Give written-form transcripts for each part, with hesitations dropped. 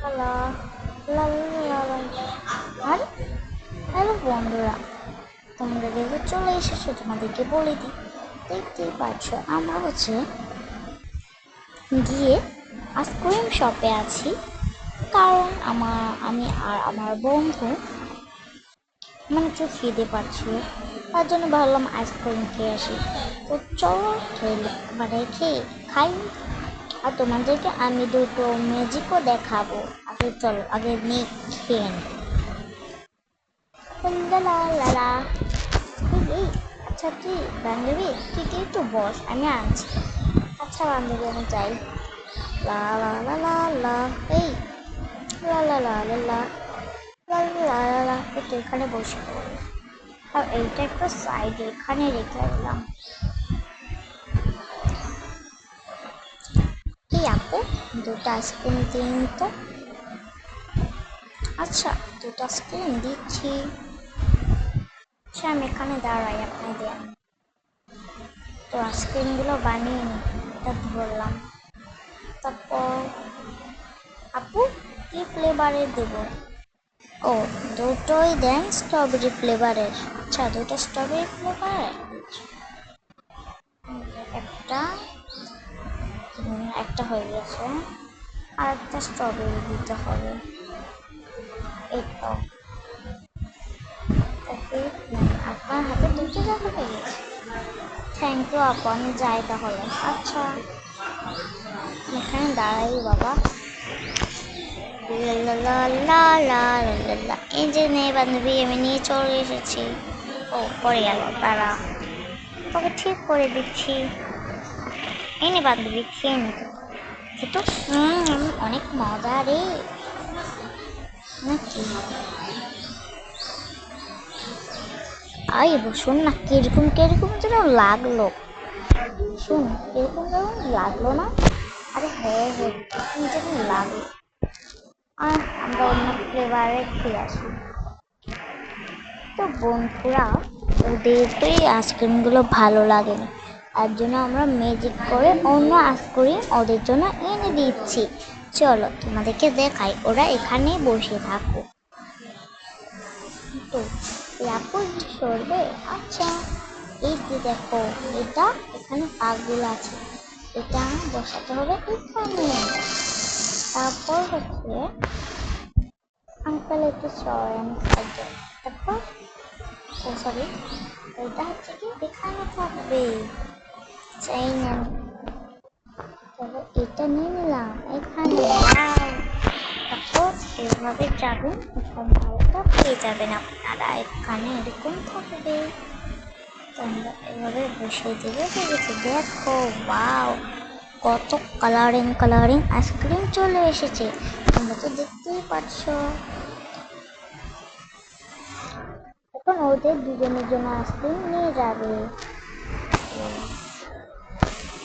লা লা লা লা। আর হ্যালো বন্ধুরা, তোমরা দেখে চলে এসেছো। তোমাদেরকে বলে দিই, দেখতেই পাচ্ছ আমরা গিয়ে আইসক্রিম শপে আছি। কারণ আমি আর আমার বন্ধু একটু খিদে পাচ্ছিল, তার জন্য ভাবলাম আইসক্রিম খেয়ে আসি। তো চলো খেয়ে খাই। আর তোমাদেরকে আমি দুটো ম্যাজিকও দেখাবো। আগে নিয়ে খেয়ে নি। লা লা লা। এই আচ্ছা তুই বান্ধবী, তুই কি একটু বস, আমি আনছি। আচ্ছা বান্ধবী, আমি যাই। লা লা লা লা লা। এই লা লা লা লা লা লা লা লা লা। একটু এখানে বসে পড়ি। আর এইটা একটু সাইডে এখানে রেখে দিলাম। এই আপু, দুটো আইসক্রিম দিন তো। আচ্ছা, দুটো আইসক্রিম দিচ্ছি। আচ্ছা আমি এখানে দাঁড়াই, আপনি দেন। তো আইসক্রিমগুলো বানিয়ে নিই, এটা ধরলাম। তারপর আপু, কি ফ্লেভারের দেবো? ও, দুটোই দেন স্ট্রবেরি ফ্লেভারের। আচ্ছা, দুটো স্ট্রবেরি ফ্লেভারের। একটা একটা হয়ে গেছে, আর একটা স্ট্রবেরি দিতে হবে। এই তো। ওকে, আপনার হাতে দুটো জায়গা পেয়ে গেছে। থ্যাংক ইউ আপু, আমি যাই তাহলে। আচ্ছা, এখানে দাঁড়াই বাবা। লা লা লা লা লা লা লা। এই যে নে বান্ধবী, আমি নিয়ে চলে এসেছি। ও, পড়ে গেল, তারা তোকে ঠিক করে দিচ্ছি। এই নে বান্ধবী, খেয়ে নি। কিন্তু অনেক মজা রে, নাকি? আই শোন না, কিরকম কিরকম যেন লাগলো। শোন, কিরকম যেমন লাগলো না? আরে হ্যাঁ হ্যাঁ, কিরকম যেন লাগলো। আর আমরা অন্য ফ্লেভারে খেয়ে আসি। তো বন্ধুরা, ওদের তো এই আইসক্রিমগুলো ভালো লাগেনি, তার জন্য আমরা ম্যাজিক করে অন্য আইসক্রিম ওদের জন্য এনে দিচ্ছি। চলো তোমাদেরকে দেখাই, ওরা এখানেই বসে থাকুক। তো আপু সরবে। আচ্ছা, এই যে দেখো, এটা এখানে পাকগুলো আছে, এটা বসাতে হবে এখানে। তারপর আঙ্কেল একটু সরেন সাইডে। তারপর সরি, এটা কি এখানে থাকবে। চাই না, তবে এটা নিয়ে নিলাম এখানে। তারপর এভাবে যাবেন, ভালোটা পেয়ে যাবেন আপনারা। এখানে এরকম থাকবে, তোমরা এভাবে বসিয়ে দিলে দেখেছি। দেখো, ওয়াও, কত কালারিং কালারিং আইসক্রিম চলে এসেছে, তোমরা তো দেখতেই পাচ্ছ। এখন ওদের দুজনের জন্য আইসক্রিম নিয়ে যাবে।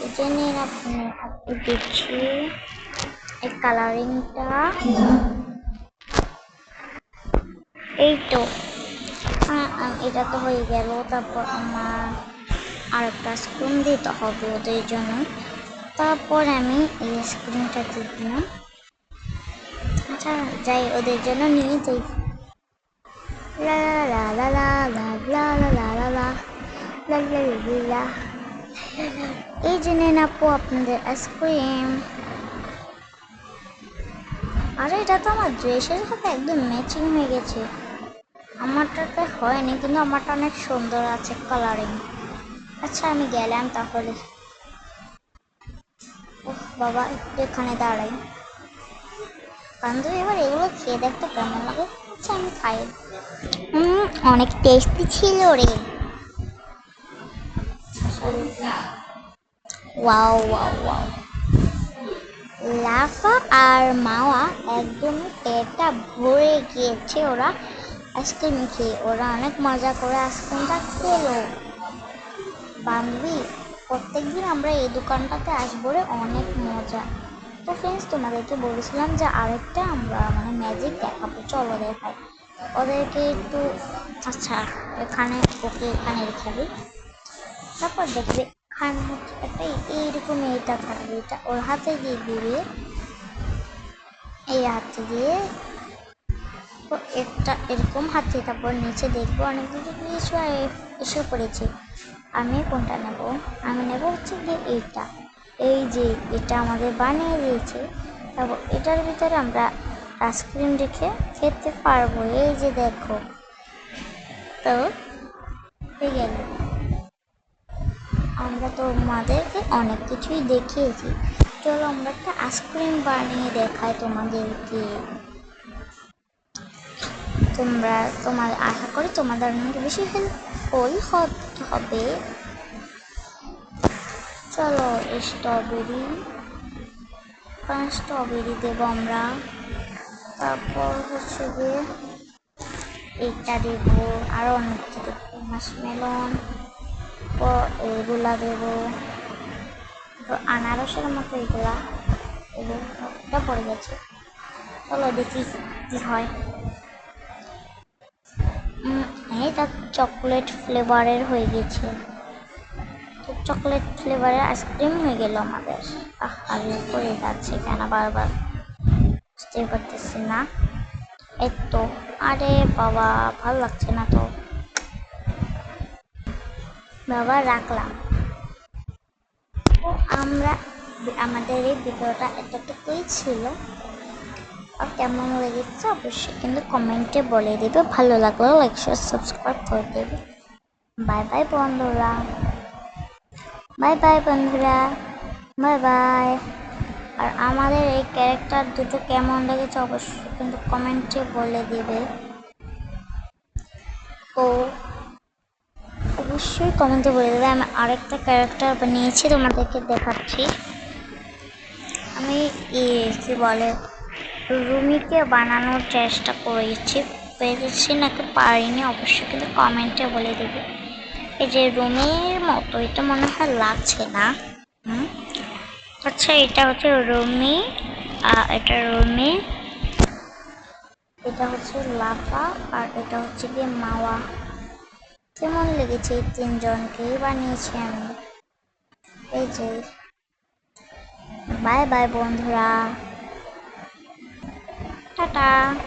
এই জন্য আপনি দিচ্ছি এই কালারিংটা। এই তো, এটা তো হয়ে গেল। তারপর আমার আর একটা আইসক্রিম দিতে হবে ওদের জন্য। তারপর আমি এই আইসক্রিমটা দিয়ে দিলাম। আচ্ছা যাই, ওদের জন্য নিয়ে যাই। লা লা লা লা লা লা লা লা লা লা লা লা লা লা। এই যে নেন আপু আপনাদের আইসক্রিম। আরে এটা তো আমার ড্রেসের সাথে একদম ম্যাচিং হয়ে গেছে। আমারটাতে হয়নি, কিন্তু আমারটা অনেক সুন্দর আছে কালারিং। আচ্ছা আমি গেলাম তাহলে। ওহ বাবা, একটু এখানে দাঁড়াই। বান্ধবী, এবার এগুলো খেয়ে দেখতে কেমন লাগে। আচ্ছা আমি খাই। অনেক টেস্টি ছিল রে। Wow wow wow. লাফা আর মাওয়া একদম পেটটা ভরে গিয়েছে ওরা আইসক্রিম খেয়ে। ওরা অনেক মজা করে আইসক্রিমটা খেলো। বান্ধবী, প্রত্যেকদিন আমরা এই দোকানটাতে আসবো রে, অনেক মজা। তো ফ্রেন্ডস, তোমাদেরকে বলেছিলাম যে আরেকটা আমরা ম্যাজিক দেখাবো, চলো দেখাই ওদেরকে একটু। আচ্ছা, এখানে ওকে এখানে রেখে দিই। তারপর দেখবে এখানে একটা এইরকম এটা থাকবে, এটা ওর হাতে দিয়ে দিবে। এই হাতে দিয়ে তো একটা এরকম হাতে, তারপর নিচে দেখবো অনেক কিছু এসে পড়েছে। আমি কোনটা নেব? আমি নেব হচ্ছে গিয়ে এইটা। এই যে এটা আমাদের বানিয়ে দিয়েছে, তারপর এটার ভিতরে আমরা আইসক্রিম রেখে খেতে পারবো। এই যে দেখো, তো হয়ে গেল। আমরা তোমাদেরকে অনেক কিছুই দেখিয়েছি, চলো আমরা একটা আইসক্রিম বানিয়ে দেখাই তোমাদেরকে। তোমরা আশা করি তোমাদের অনেক বেশি হেল্পফুল হবে। চলো স্ট্রবেরি দেবো আমরা, তারপর হচ্ছে গিয়ে এইটা দেবো, আরো অনেক কিছু দেবো, মাশমেলন, এগুলা দেবো, তো আনারসের মতো এগুলা এবং একটা পড়ে গেছে। চলো দেখি কি হয়। এটা চকলেট ফ্লেভারের হয়ে গেছে, তো চকলেট ফ্লেভারের আইসক্রিম হয়ে গেল আমাদের। আরে পড়ে যাচ্ছে কেন বারবার, বুঝতে পারতেছি না। এই তো, আরে বাবা ভালো লাগছে না তো, বাবা রাখলাম। তো আমাদের এই ভিডিওটা এতটুকুই ছিল। আর কেমন লেগেছে অবশ্যই কিন্তু কমেন্টে বলে দেবে, ভালো লাগলে লাইক শেয়ার সাবস্ক্রাইব করে দেবে। বাই বাই বন্ধুরা, বাই বাই বন্ধুরা, বাই বাই। আর আমাদের এই ক্যারেক্টার দুটো কেমন লেগেছে অবশ্যই কিন্তু কমেন্টে বলে দেবে। ও অবশ্যই কমেন্টে বলে দেবে। আমি আরেকটা ক্যারেক্টার বানিয়েছি, তোমাদেরকে দেখাচ্ছি। আমি কি বলে রুমিকে বানানোর চেষ্টা করেছি, পেরেছি নাকি পারিনি অবশ্যই কিন্তু কমেন্টে বলে দেবে। এই যে রুমির মতো এটা মনে হয় লাগছে না। আচ্ছা এটা হচ্ছে রুমি, এটা রুমি, এটা হচ্ছে লাফা, আর এটা হচ্ছে গিয়ে মাওয়া। কেমন লেগেছে এই তিনজনকেই বানিয়েছি আমি। এই যে বাই বাই বন্ধুরা, টাটা।